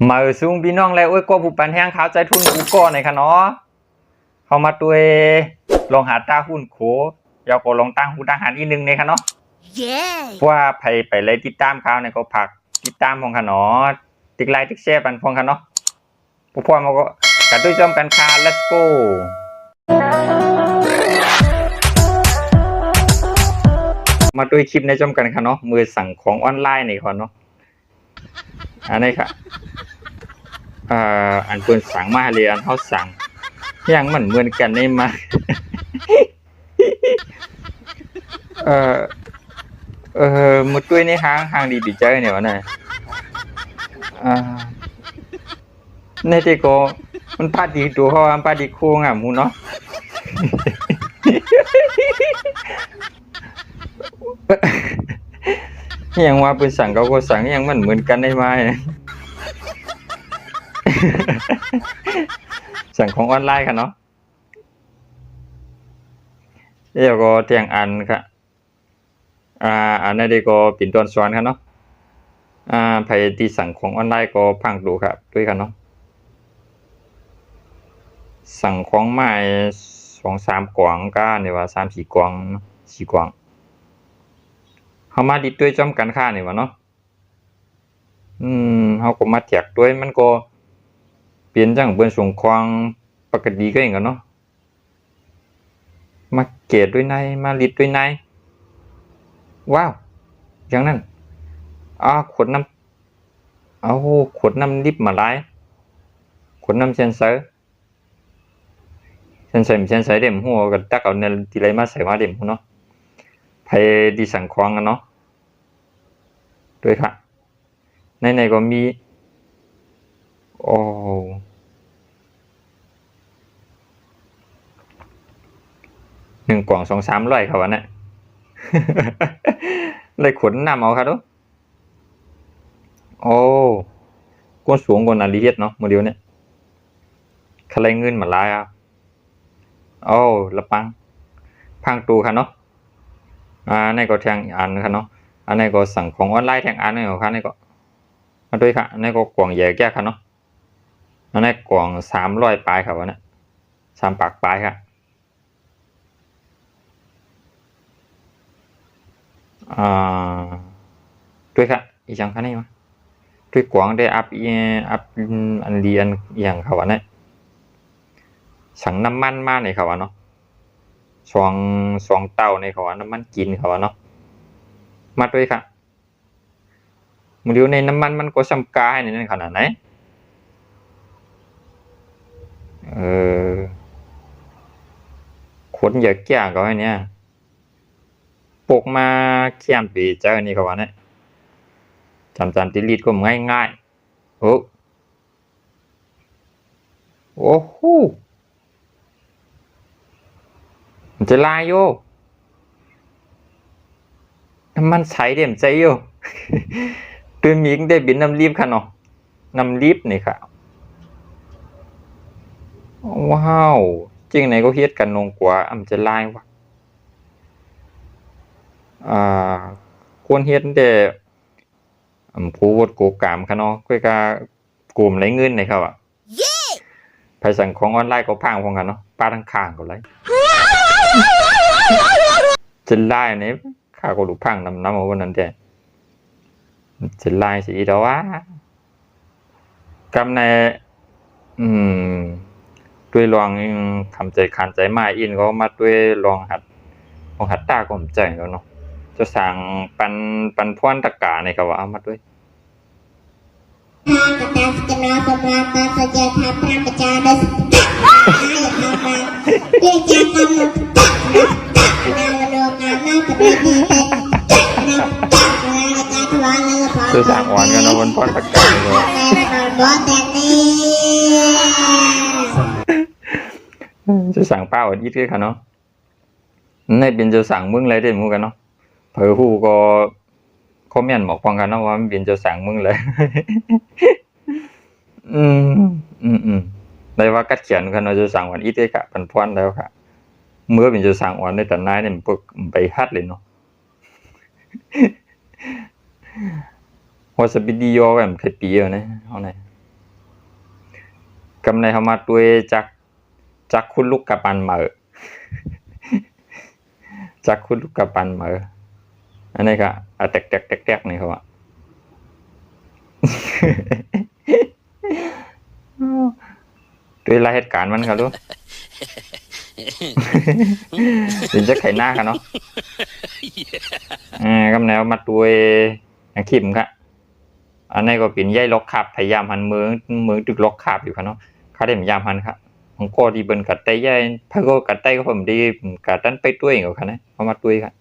มาสูงพี่น้องแล้วโอ้ยก็ผู้ปันแห้งขาวใจทุนกูก่อนหน่อยค่ะเนาะเขามาตัวลองหาตาหุ้นโขยาวก็ลองตั้งหูตั้งหันอีกนึงเนี่ยค่ะเนาะว่าไปเลยติดตามข่าวเนี่ยก็ผักติดตามพองค่ะเนาะติ๊กไลน์ติ๊กแชร์ปันพองค่ะเนาะพวกพ่อมาก็กันด้วยจอมกันค่ะ let's go มาด้วยคลิปในจอมกันค่ะเนาะมือสั่งของออนไลน์นี่ค่ะเนาะอันนี้ค่ะอันเพิ่นสั่งมาเลยอันเขาสั่งยังมันเหมือนกันได้มามุดด้วยในห้างดีปีเจอเนี่ยวะเนี่ยในที่ก็มันพาดีตัวเขาพาดีโค้งอ่ะมูเนาะยังว่าเพิ่นสั่งเขาก็สั่งยังมันเหมือนกันได้มาสั่งของออนไลน์ค่ะเนาะเดี๋ยวก็เที่ยงอันค่ะอันนี้ก็ปิ่นตอนสอนค่ะเนาะใครที่สั่งของออนไลน์ก็พังดูครับด้วยกันเนาะสั่งของใหม่2-3 กล่องก็เนี่ยว่า3-4 กล่อง4 กล่องเขามาดิดด้วยจอมกันค่าเนี่ยว่าเนาะเขาก็มาแจกด้วยมันก็เปลี่ยนจังเปิ้นส่งของปกติก็อย่างกันเนาะมาเกตด้วยในมาลิดด้วยในว้าวอย่างนั้นขวดน้ำขวดน้ำลิปมาไล่ขวดน้ำเซนเซอร์เด็มหัวกับตักเอาเนลทีไรมาใส่มาเด็มหัวเนาะไปดีสั่งของกันเนาะด้วยค่ะในก็มี1 กล่อง 2-3 ร้อยครับวันนี้เลยขนนำเอาครับทุกก้นสูงกว่านาฬิเฮ็ดเนาะโมเดลเนี่ยคลายเงินมาลายละปังพังตูค่ะเนาะในก็แทงอันค่ะเนาะอันนี้ก็สั่งของออนไลน์แทงอันนี่ค่ะนี่ก็มาด้วยค่ะอันนี้ก็กล่องใหญ่แก่ค่ะเนาะอันนี้กล่อง300 ปลายครับวันนี้3 ปากปลายค่ะด้วยค่ะอีกจังค่ะนี่มั้ยด้วยกล่องได้อัพอันเรียนอย่างค่ะวันนี้สั่งน้ำมันมาในเขาว่าเนาะสองเตาในเขาว่าน้ำมันกินเขาว่าเนาะมาด้วยค่ะมาดูในน้ำมันมันก็ซ้ำกาให้ในนั้นขนาดไหนขนเยอะแก่ก็ให้เนี่ยปกมาเขียมปีเจอนี่เขาว่าเนี่ยจำติลิดก็ง่ายโอ้โหมันจะลายโยน้ำมันใสเด่มใจโยตัวมีได้บินน้ำรีบค่ะเนาะน้ำรีบนี่ค่ะว้าวจริงไหนก็เฮ็ดกันนงกว่ามันจะลายวะควรเฮ็ดแต่ผู้วดโกกามค่ะเนาะก็กลุ่มไหลเงินนี่ครับไปสั่งของออนไลน์ก็พังพงกันเนาะป้าทั้งข้างก็เลยจะไล่เนี่ยข้าก็ดูพังน้ำวันนั้นแต่จะไล่สิเดี๋ยววะกำในด้วยลองคำใจขันใจมาอินก็มาด้วยลองหัดตาก็ผมใจแล้วเนาะจะสั่งปันพ่วนตะกาในกับว่าเอามาด้วยจะสั่งหวานกันนะวันพ่วนตะกาเลยจะสั่งเป้าอีกทีค่ะเนาะในเป็นจะสั่งมึงเลยได้หมูกันเนาะเผื่อผู้ก็คอมเมนต์บอกฟังกันเนาะว่ามันเป็นจะสั่งมึงเลยได้ว่ากัดเขียนกันเราจะสั่งวันอีกทีค่ะเป็นพรแล้วค่ะเมื่อเป็นจะสั่งวันในแต่นายเนี่ยมันไปฮัดเลยเนาะว่าสปิดีโอแบบเคยปีนะเอาไหน กำในเขามาตัวจากคุณลูกกับปันเหมอจากคุณลูกกับปันเหมออันนี้ก็แตกนี่เขาว่าด้วยรายเหตุการณ์มันครับลูกถึงจะไขหน้ากันเนาะกำเนิดมาตัวอย่างขิมครับอันนี้ก็เป็นใยล็อกขับพยายามหันมือตึกล็อกขับอยู่ครับเนาะเขาได้พยายามหันครับของก็ดีเบิ้ลกัดไตใยพะก็กัดไตก็ผมดีกัดดันไปด้วยกับเขานะเขามาด้วยครับ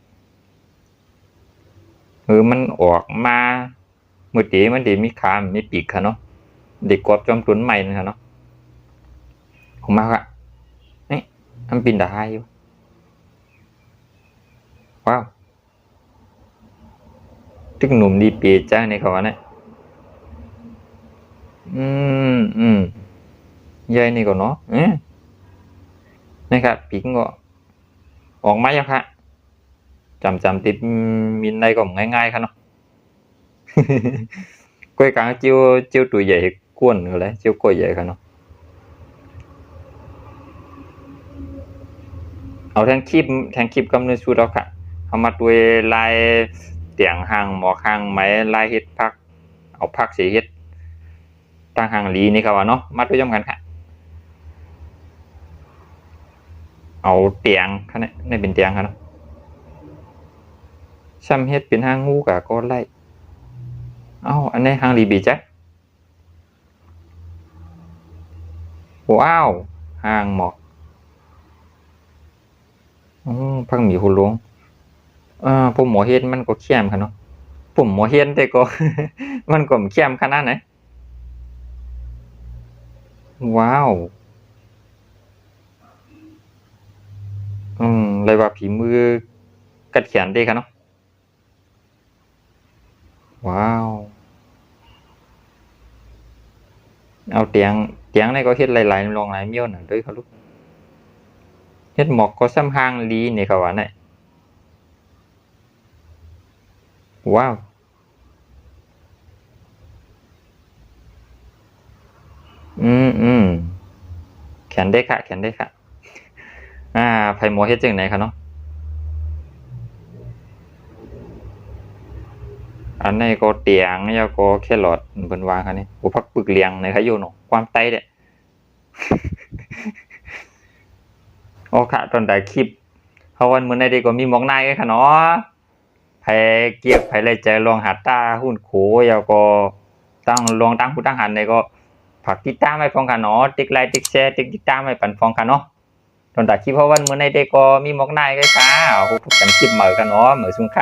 มันออกมาเมื่อกี้มันดีมีขามีปีกครับเนาะเด็กกบจอมตุนใหม่นะครับเนาะของมาครับนี่มันปินได้อยู่ว้าวตึกหนุ่มดีปีจ้าในเขาว่าเนี่ยใยนี่ก็เนาะนะครับปีกก็ออกมาแล้วครับจำติดมินในก็ง่ายๆครับเนาะกล้วยกลางเจียวตัวใหญ่กวนอะไรเจียวกล้วยใหญ่ครับเนาะเอาแทงคลิปกำเนิดชุดเอาค่ะเอามาด้วยลายเตียงห่างหมอกห่างไหมลายเฮ็ดพักเอาพักสีเฮ็ดตั้งห่างลีนี่ครับว่าเนาะมาด้วยย่อมกันค่ะเอาเตียงค่ะเนี่ยในเป็นเตียงครับเนาะซ้ำเฮ็ดเป็นห่างงูกะก็ไล่อันนี้ห่างลีบีจ๊ะว้าวห่างหมอกพังหมีหุ่นลงผมหมอเฮ็ดมันก็เข้มค่ะเนาะผมหมอเฮ็ดแต่ก็ มันก็เข้มขนาดไหนว้าวเลยว่าผีมือกัดแขนได้ค่ะเนาะว้าวเอาเตียงนี่ก็เฮ็ดหลายๆลองหลายเมี่ยวน่ะด้วยครับลูกเฮ็ดหมอกก็ซ้ำห่างลีนี่เขาว่าเนี่ยว้าวแขนได้ค่ะไผหมอเฮ็ดจังไหนคะเนาะอันนี้ก็เตียงแล้วก็แครอทเพิ่นว่าค่ะนี่ผักปึกเลียงในค่ะอยู่เนาะความไตเด้โอ้ค่ะตอนใดคลิปเพราะวันมื้อใดก็มีหมอกนายค่ะเนาะไผเกียกไผเลยใจลองหาตาหุ้นโขแล้วก็ลองตั้งผู้ตั้งหันนี่ก็ฝากติดตามไว้พร้อมกันเนาะติ๊กไลค์ติ๊กแชร์ติ๊กติดตามไว้ปันพร้อมกันเนาะตอนใดคลิปเพราะวันมื้อใดก็มีหมอกนายค่ะพบกันคลิปใหม่กันเนาะมื้อสุงค่า